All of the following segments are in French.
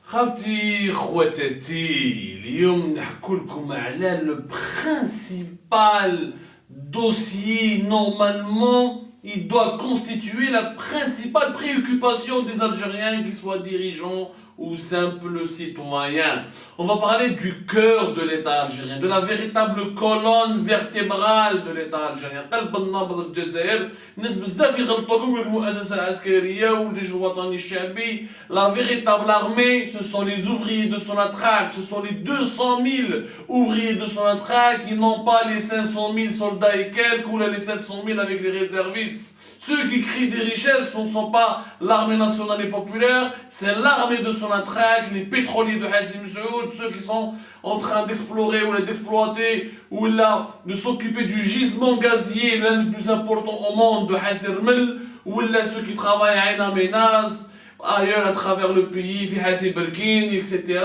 خاوتي خواتاتي اليوم نحكوا لكم على le principal dossier normalement il doit constituer la principale préoccupation des Algériens, qu'ils soient dirigeants ou simples citoyens. On va parler du cœur de l'État algérien, de la véritable colonne vertébrale de l'État algérien. قلب النابض الجزائر الناس بزاف يغلطوكم المؤسسة العسكرية والجيش الوطني الشعبي. La véritable armée, ce sont les ouvriers de Sonatrach, ce sont les 200 000 ouvriers de Sonatrach qui n'ont pas les 500 000 soldats et quelques ou les 700 000 avec les réservistes. Ceux qui crient des richesses ne sont pas l'armée nationale et populaire, c'est l'armée de Sonatrach, les pétroliers de Hassim Saoud, ceux qui sont en train d'explorer ou d'exploiter ou de s'occuper du gisement gazier l'un des plus importants au monde de Hassir Mel, ou ceux qui travaillent à Ain Amenaz, ailleurs à travers le pays, Hassi Belkin, etc.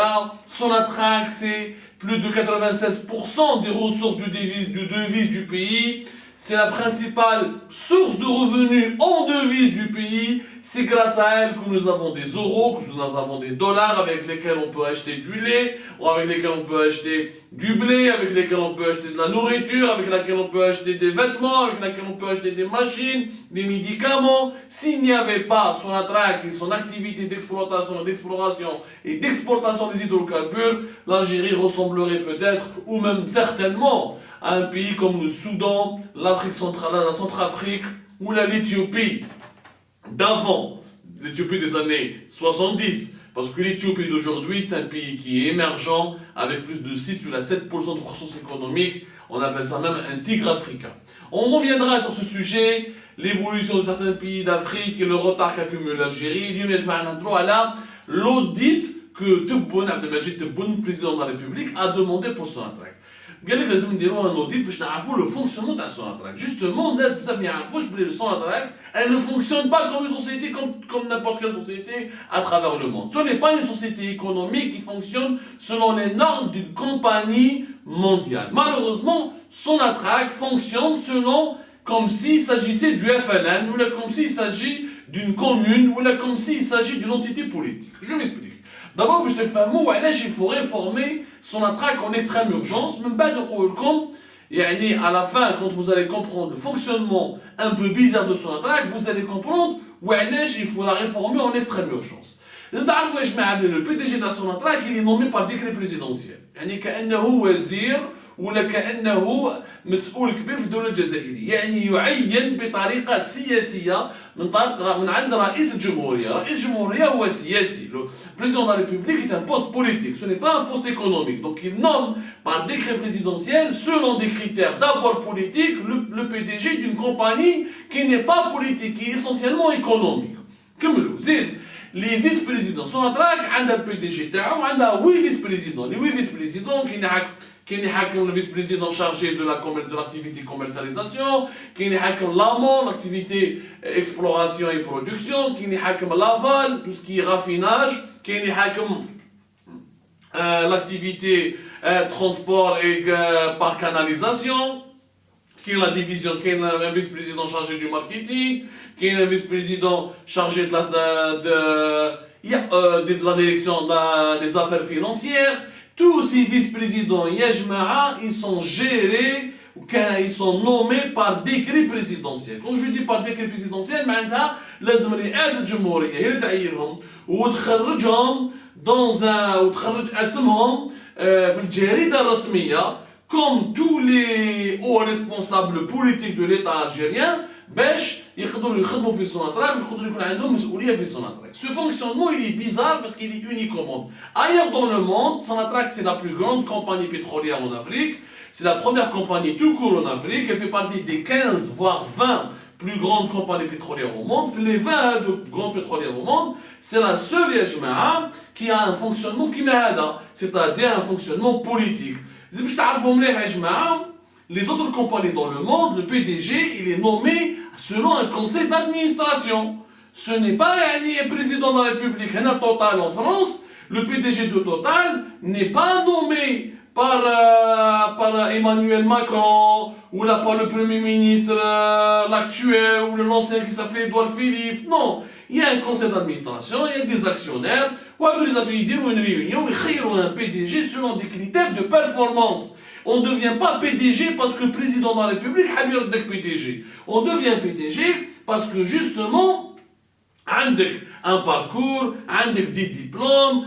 Sonatrach, c'est plus de 96% des ressources du devise du pays. C'est la principale source de revenus en devise du pays. C'est grâce à elle que nous avons des euros, que nous avons des dollars avec lesquels on peut acheter du lait, ou avec lesquels on peut acheter du blé, avec lesquels on peut acheter de la nourriture, avec lesquels on peut acheter des vêtements, avec lesquels on peut acheter des machines, des médicaments. S'il n'y avait pas Sonatrach et son activité d'exploitation, d'exploration et d'exportation des hydrocarbures, l'Algérie ressemblerait peut-être, ou même certainement, à un pays comme le Soudan, l'Afrique centrale, la Centrafrique ou l'Éthiopie d'avant, l'Éthiopie des années 70. Parce que l'Éthiopie d'aujourd'hui, c'est un pays qui est émergent, avec plus de 6 ou 7% de croissance économique. On appelle ça même un tigre africain. On reviendra sur ce sujet, l'évolution de certains pays d'Afrique et le retard qu'accumule l'Algérie. L'audit que Tebboune, Abdelmajid Tebboune, président de la République, a demandé pour Sonatrach. قال لك لازم نديروا un audit باش نعرفوا le fonctionnement تاع Sonatrach. Justement, الناس بزاف ما يعرفوش بلي le Sonatrach, elle ne fonctionne pas comme une société, comme n'importe quelle société à travers le monde. Ce n'est pas une société économique qui fonctionne selon les normes d'une compagnie mondiale. Malheureusement, Sonatrach fonctionne selon comme s'il s'agissait du FLN, ou comme s'il s'agit d'une commune, ou comme s'il s'agit d'une entité politique. Je m'explique. D'abord, je te fais un mot, il faut réformer Sonatrach en extrême urgence, même pas de et à la fin, quand vous allez comprendre le fonctionnement un peu bizarre de Sonatrach, vous allez comprendre il faut la réformer en extrême urgence. Le PDG de Sonatrach, il est nommé par décret présidentiel. كأنه وزير ولا كأنه مسؤول كبير في الدولة الجزائرية، يعني يعين بطريقة سياسية من عند رئيس الجمهورية. رئيس الجمهورية هو سياسي. Le président de la République est un poste politique, ce n'est pas un poste économique. Donc il nomme par décret présidentiel, selon des critères d'abord politiques, le PDG d'une compagnie qui n'est pas politique, qui est essentiellement économique. كملوا زين. Les vice-présidents Sonatrach عندها البي تاعو وعندها 8 vice-présidents. Les 8 vice-présidents كاين يحكم le vice-président chargé de l'activité commercialisation, كاين يحكم l'amont, l'activité exploration et production, كاين يحكم l'aval, tout ce qui est raffinage, كاين يحكم l'activité transport et par canalisation, qui est la division, qui est un vice-président chargé du marketing, qui est un vice-président chargé de la direction des affaires financières. Tous ces vice-présidents, ils sont gérés, ils sont nommés par décret présidentiel. Quand je dis par décret présidentiel, معناتها لازم رئاسة الجمهورية هي اللي تعينهم وتخرجهم وتخرج اسمهم في الجريدة الرسمية comme tous les hauts responsables politiques de l'État algérien, باش يقدروا يخدموا في Sonatrach ويقدروا يكون عندهم مسؤولية في Sonatrach. Ce fonctionnement, il est bizarre parce qu'il est unique au monde. Ailleurs dans le monde, Sonatrach, c'est la plus grande compagnie pétrolière en Afrique. C'est la première compagnie tout court en Afrique. Elle fait partie des 15 voire 20 plus grandes compagnies pétrolières au monde. Les 20 de grandes pétrolières au monde, c'est la seule qui a un fonctionnement qui c'est-à-dire un fonctionnement politique. Les autres compagnies dans le monde, le PDG, il est nommé selon un conseil d'administration. Ce n'est pas un président de la République. Total en France, le PDG de Total n'est pas nommé par Emmanuel Macron, ou là par le Premier ministre l'actuel, ou l'ancien qui s'appelait Édouard Philippe. Non, il y a un conseil d'administration, il y a des actionnaires, ou alors les actionnaires ont une réunion, ils créent un PDG selon des critères de performance. On ne devient pas PDG parce que le président de la République a mis le PDG. On devient PDG parce que justement, un parcours, des diplômes,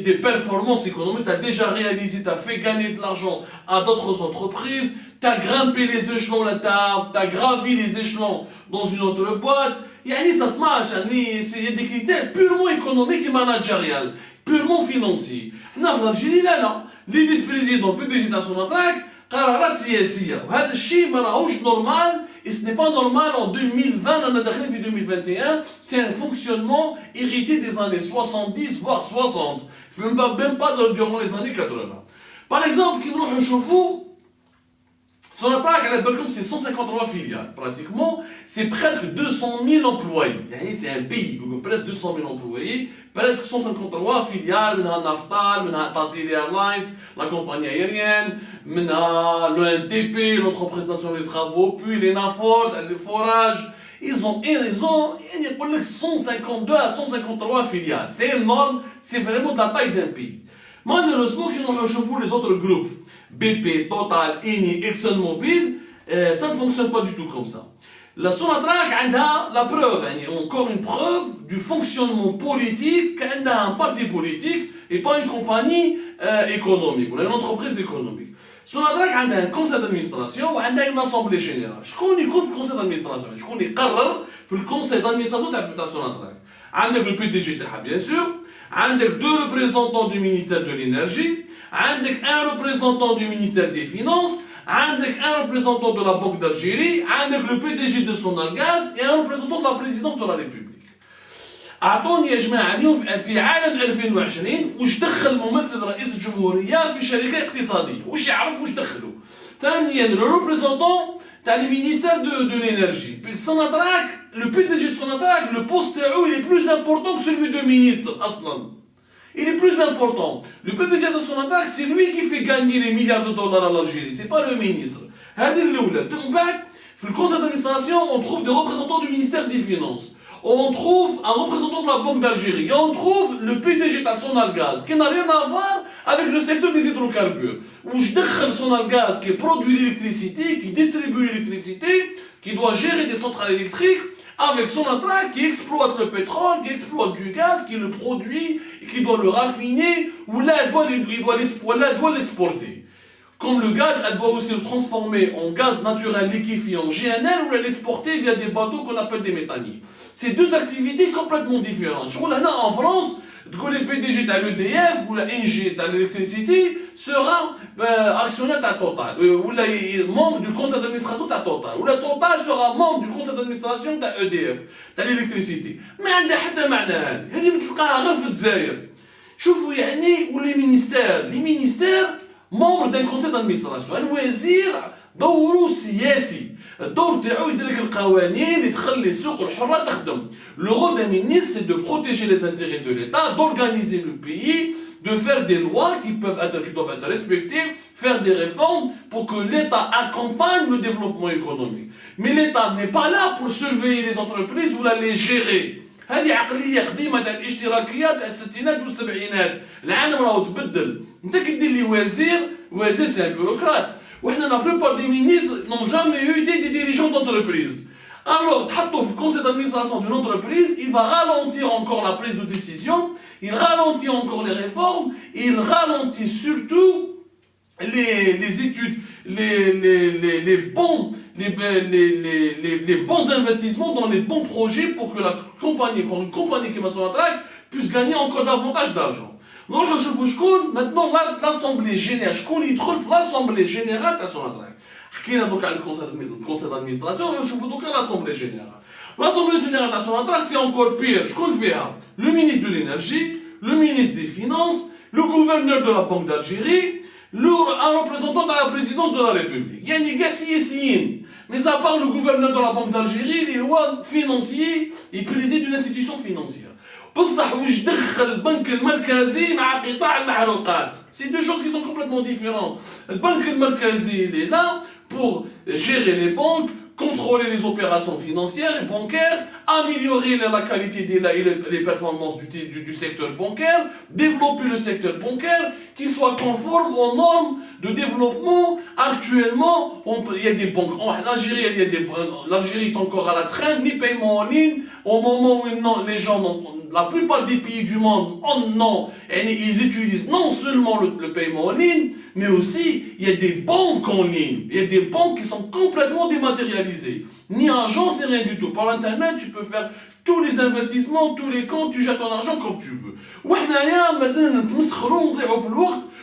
des performances économiques, tu as déjà réalisé, tu as fait gagner de l'argent à d'autres entreprises, tu as grimpé les échelons, tu as gravi les échelons dans une autre boîte. Ça se marche, il y a des critères purement économiques et managériels, purement financiers. Nous, en Algérie, là, les vice-présidents PDG de la Sonatrach, قرارات سياسية وهذا الشيء ما راهوش normal et ce n'est pas normal en 2020 on a داخلين في 2021 c'est un fonctionnement hérité des années 70 voire 60 même pas durant les années 80 par exemple كي نروحوا نشوفوا Sonatrach على بالكم c'est 153 filiales pratiquement c'est presque 200 000 employés c'est un pays presque 200 000 employés presque 153 filiales منها Naftal منها Tazil Airlines la compagnie aérienne منها le NTP l'entreprise nationale des travaux puis les Nafort les forages ils ont 152 à 153 filiales c'est énorme c'est vraiment de la taille d'un pays malheureusement quand on rejoue les autres groupes BP, Total, Eni, ExxonMobil, ça ne fonctionne pas du tout comme ça. La Sonatrach a la preuve, encore une preuve du fonctionnement politique qu'elle a un parti politique et pas une compagnie économique, ou une entreprise économique. Sonatrach a un conseil d'administration et une assemblée générale. Je connais le conseil d'administration, je connais le conseil d'administration de la Sonatrach. عندك le PDG تاعها bien sûr, عندك deux représentants du ministère de l'énergie, عندك un représentant du ministère des finances, عندك un représentant de la Banque d'Algérie, عندك le PDG de Sonalgaz et un représentant de la présidence de la République. أعطوني يا جماعة اليوم في عالم 2020 وش دخل ممثل رئيس الجمهورية في شركة اقتصادية؟ وش يعرف وش دخله؟ ثانيا le représentant تاع le ministère de l'énergie. Puis Sonatrach, le PDG de Sonatrach, le poste il est plus important que celui de ministre, Aslan. Il est plus important. Le PDG de Sonatrach, c'est lui qui fait gagner les milliards de dollars à l'Algérie, c'est pas le ministre. هذه الأولى. Donc, dans le conseil d'administration, on trouve des représentants du ministère des Finances. On trouve un représentant de la Banque d'Algérie. Et on trouve le PDG de Sonalgaz, qui n'a rien à voir avec le secteur des hydrocarbures. Où je décale Sonalgaz, qui produit l'électricité, qui distribue l'électricité, qui doit gérer des centrales électriques, avec Sonatrach, qui exploite le pétrole, qui exploite du gaz, qui le produit, et qui doit le raffiner, ou là, elle doit l'exporter. Comme le gaz, elle doit aussi le transformer en gaz naturel liquéfié en GNL ou l'exporter via des bateaux qu'on appelle des méthaniers. C'est deux activités complètement différentes. Je crois là, en France, le PDG de l'EDF ou la NG de l'électricité sera actionnaire à Total, ou membre du conseil d'administration de Total, ou la Total sera membre du conseil d'administration de l'EDF, de l'électricité. Mais عندها حتى معنى هذه، هذه بتلقاها غير في الجزائر. شوفوا يعني ولي ministères membres d'un conseil d'administration. الوزير دوره سياسي. الدور تاعو يدير لك القوانين اللي تخلي السوق الحرة تخدم. Le rôle d'un ministre, c'est de protéger les intérêts de l'État, d'organiser le pays, de faire des lois qui doivent être respectées, faire des réformes pour que l'État accompagne le développement économique. Mais l'État n'est pas là pour surveiller les entreprises ou les gérer. هذه عقلية قديمة تاع الاشتراكيات تاع الستينات والسبعينات. العالم راهو تبدل. انت كي دير لي وزير سي ان بيروقراط. La plupart des ministres n'ont jamais eu été des dirigeants d'entreprise. Alors, تحطوا في le conseil d'administration d'une entreprise, il va ralentir encore la prise de décision, il ralentit encore les réformes, et il ralentit surtout les études, les bons investissements dans les bons projets pour que une compagnie qui va sur la traque puisse gagner encore davantage d'argent. Non, maintenant l'Assemblée générale, je trouve l'Assemblée générale de Sonatrach. حكينا donc على le conseil d'administration, je vous donc l'Assemblée générale. L'Assemblée générale de Sonatrach, c'est encore pire. Je connais faire le ministre de l'énergie, le ministre des finances, le gouverneur de la Banque d'Algérie, un représentant de la présidence de la République. Il y a des gars siessiens. Mais à part le gouverneur de la Banque d'Algérie, il est financier et préside d'une institution financière. بصح واش دخل البنك المركزي مع قطاع المحروقات؟ سي دو choses qui sont complètement différentes. البنك المركزي il est là pour gérer les banques, contrôler les opérations financières et bancaires, améliorer la qualité et les performances du secteur bancaire, développer le secteur bancaire qui soit conforme aux normes de développement. Actuellement, il y a des banques. En Algérie, l'Algérie est encore à la traîne, ni paiement en ligne. Au moment où les gens, la plupart des pays du monde, ils utilisent non seulement le paiement en ligne, mais aussi il y a des banques en ligne. Il y a des banques qui sont complètement dématérialisées. Ni agence, ni rien du tout. Par Internet, tu peux faire tous les investissements, tous les comptes, tu jettes ton argent comme tu veux.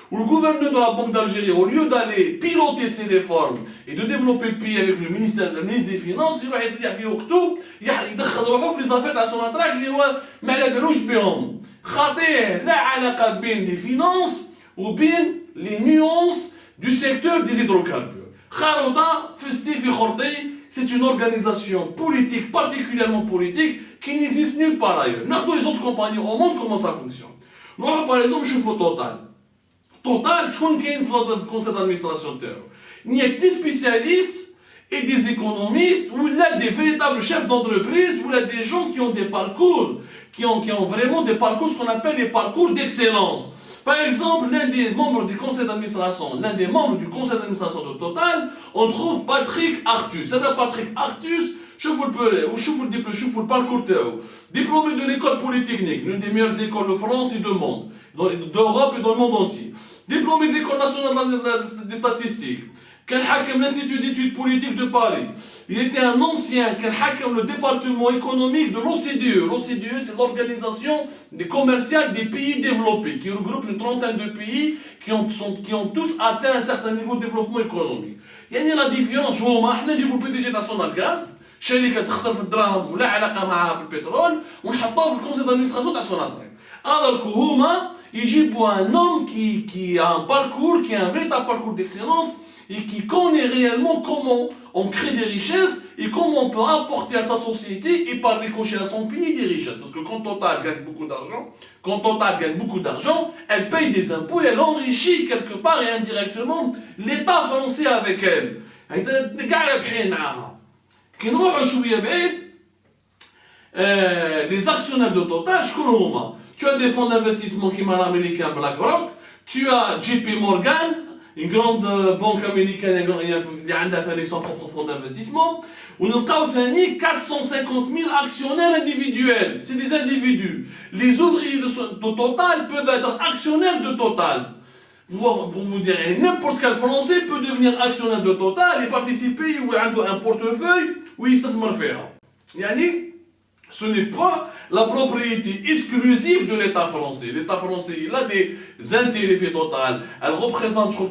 Où le gouverneur de la Banque d'Algérie, au lieu d'aller piloter ces réformes et de développer le pays avec le ministre des Finances, il va dire il يدخل روحه في les affaires تاع son attraque اللي هو ما على بالوش بهم. خاطيه لا علاقه بين les finances ou bien les nuances du secteur des hydrocarbures. Kharouta, Festi fi Khorti, c'est une organisation politique, particulièrement politique, qui n'existe nulle part ailleurs. Nous, les autres compagnies au monde, comment ça fonctionne? Moi, par exemple, je suis au Total. Total, je connais le conseil d'administration de terre. Il n'y a que des spécialistes et des économistes, ou là des véritables chefs d'entreprise, ou là des gens qui ont des parcours, qui ont vraiment des parcours, ce qu'on appelle les parcours d'excellence. Par exemple, l'un des membres du conseil d'administration, de Total, on trouve Patrick Artus. C'est-à-dire Patrick Artus, je vous le parcours diplômé de l'école polytechnique, l'une des meilleures écoles de France et de monde, d'Europe et dans le monde entier. Diplômé de l'école nationale des statistiques. Quel hakem l'Institut d'études politiques de Paris. Il était un ancien, quel hakem le département économique de l'OCDE. L'OCDE, c'est l'organisation commerciale des pays développés, qui regroupe une trentaine de pays qui ont tous atteint un certain niveau de développement économique. Il y a la différence, je vous remarque, nous avons le PDG de Gaz, شركة تخسر في الدراهم ولا علاقة معها بالبترول ونحطوه في الكونسيل d'administration تاع Sonatrach. Alors que هما يجيبوا un homme qui a un parcours, qui a un véritable parcours d'excellence et qui connaît réellement comment on crée des richesses et comment on peut apporter à sa société et par ricochet à son pays des richesses. Parce que quand Total gagne beaucoup d'argent, elle paye des impôts et elle enrichit quelque part et indirectement l'État français avec elle. Les actionnaires de Total, tu as des fonds d'investissement qui sont américains, BlackRock, tu as JP Morgan, une grande banque américaine qui a son propre fonds d'investissement. On a 450 000 actionnaires individuels. C'est des individus. Les ouvriers de Total peuvent être actionnaires de Total. Pour vous dire, n'importe quel Français peut devenir actionnaire de Total et participer ou avoir un portefeuille où il s'investit faire. Yani, ce n'est pas la propriété exclusive de l'État français. L'État français, il a des intérêts faits Total. Elle représente, je crois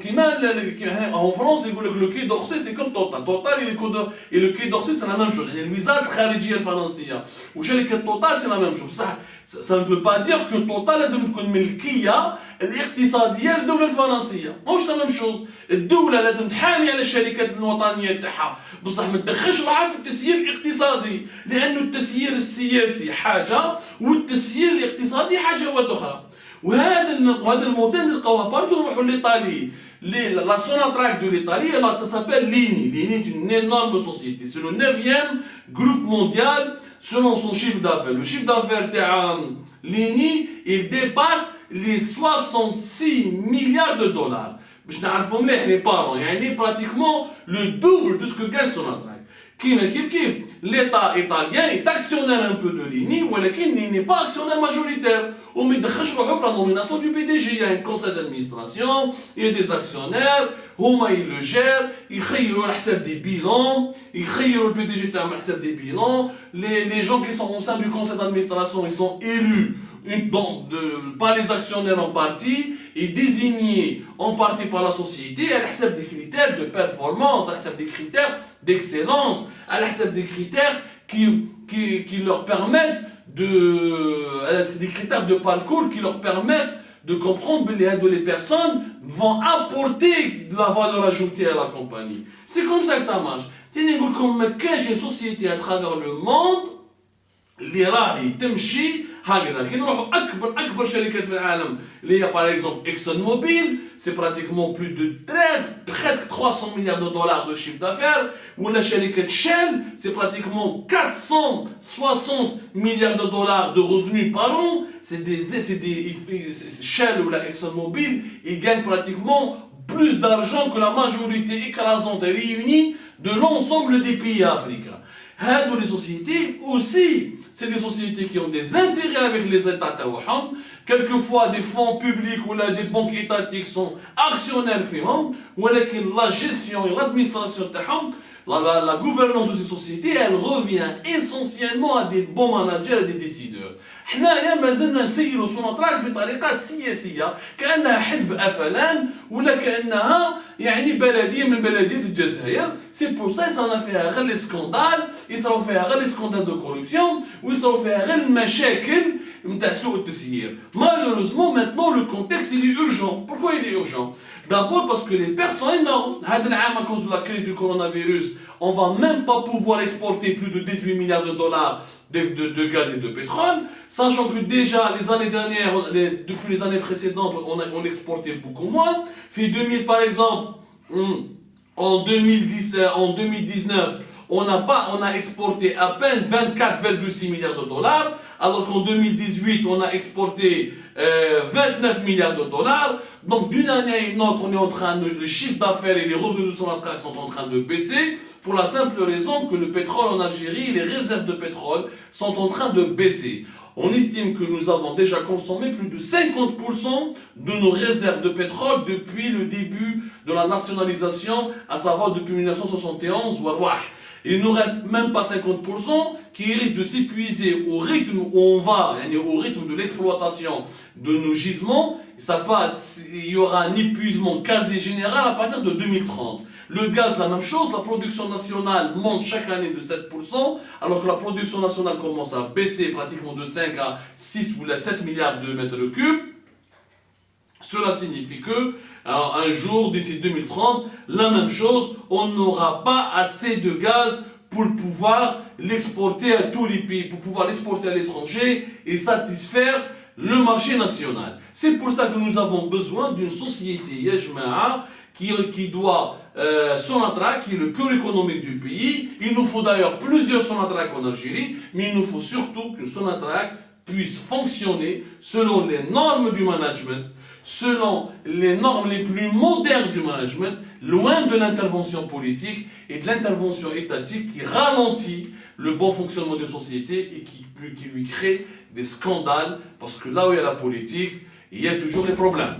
en France, le Quai d'Orsay, c'est comme Total. Total et le Quai d'Orsay, c'est la même chose. Il y a une visa kharijiyya financière. Ou chez les Total, c'est la même chose. Ça ne veut pas dire que Total, لازم تكون ملكية الاقتصادية للدولة الفرنسية. ماهوش la même chose. الدولة لازم تحامي على الشركات الوطنية تاعها. بصح ما تدخلش روحها في التسيير الاقتصادي، لأنه التسيير السياسي حاجة والتسيير الاقتصادي حاجة أخرى. وهذا الموديل نلقاوه بارتو نروحوا لإيطالي. La Sonatrach de l'Italie, ça s'appelle Lini. Lini est une énorme société. C'est le 9e groupe mondial selon son chiffre d'affaires. Le chiffre d'affaires de Lini, il dépasse les 66 milliards de dollars. باش نعرفوا مليح لي بارون يعني pratiquement le double de ce que gagne Sonatrach. كيف l'État italien est actionnaire un peu de Lini, ولكن il n'est pas actionnaire majoritaire. وما يدخلش روحو في la nomination du PDG. Il y a un conseil d'administration, il y a des actionnaires, هما ils le gèrent, يخيروا على حساب des bilans, يخيروا le PDG تاعهم على حساب des bilans. Les gens qui sont au sein du conseil d'administration, ils sont élus par les actionnaires en partie et désignés en partie par la société. Elle accepte des critères de performance, elle accepte des critères d'excellence, elle accepte des critères qui leur permettent des critères de parcours qui leur permettent de comprendre que les personnes vont apporter de la valeur ajoutée à la compagnie. C'est comme ça que ça marche. Tenez-vous comme une société à travers le monde اللي راهي تمشي هكذا. كي نروحوا اكبر شركات في العالم اللي هي باغ اكزومبل اكسون موبيل، سي براتيكمون بلو دو 13 presque 300 milliards de dollars de chiffre d'affaires. ولا شركه شيل سي براتيكمون 460 milliards de dollars de revenus par an. Shell ou la Exxon Mobil, ils gagnent pratiquement plus d'argent que la majorité écrasante réunie de l'ensemble des pays africains. Les sociétés aussi, c'est des sociétés qui ont des intérêts avec les États. Quelquefois des fonds publics ou des banques étatiques sont actionnaires, ou la gestion et l'administration, la gouvernance de ces sociétés, elle revient essentiellement à des bons managers et des décideurs. حنايا مازلنا نسيروا سوناطراك بطريقه سياسيه كانها حزب افلان ولا كانها يعني بلديه من بلديه الجزائر. سي بور سا يصرا فيها غير لي سكوندال، يصراو فيها غير لي سكوندال دو كوربسيون، ويصراو فيها غير المشاكل نتاع سوء التسيير. Malheureusement maintenant le contexte il est urgent. Pourquoi il est urgent? D'abord parce que les pertes sont énormes. هذا العام à cause de la crise du coronavirus, on va même pas pouvoir exporter plus de 18 milliards de dollars de gaz et de pétrole, sachant que déjà les années dernières, depuis les années précédentes, on exportait beaucoup moins. Puis 2000 par exemple, en 2019, on a exporté à peine 24,6 milliards de dollars, alors qu'en 2018, on a exporté 29 milliards de dollars. Donc d'une année à une autre, on est en train de, le chiffre d'affaires et les revenus de Sonatrach sont en train de baisser, pour la simple raison que le pétrole en Algérie, les réserves de pétrole sont en train de baisser. On estime que nous avons déjà consommé plus de 50% de nos réserves de pétrole depuis le début de la nationalisation, à savoir depuis 1971, il ne nous reste même pas 50% qui risque de s'épuiser au rythme où on va, au rythme de l'exploitation de nos gisements. Il y aura un épuisement quasi général à partir de 2030. Le gaz, la même chose, la production nationale monte chaque année de 7%, alors que la production nationale commence à baisser pratiquement de 5 à 6 ou 7 milliards de mètres cubes. Cela signifie que, alors, un jour, d'ici 2030, la même chose, on n'aura pas assez de gaz pour pouvoir l'exporter à tous les pays, pour pouvoir l'exporter à l'étranger et satisfaire le marché national. C'est pour ça que nous avons besoin d'une société Yajma'a qui doit Sonatrach, qui est le cœur économique du pays. Il nous faut d'ailleurs plusieurs Sonatrach en Algérie, mais il nous faut surtout que Sonatrach puisse fonctionner selon les normes du management, selon les normes les plus modernes du management, loin de l'intervention politique et de l'intervention étatique qui ralentit le bon fonctionnement d'une société et qui lui crée des scandales, parce que là où il y a la politique, il y a toujours les problèmes.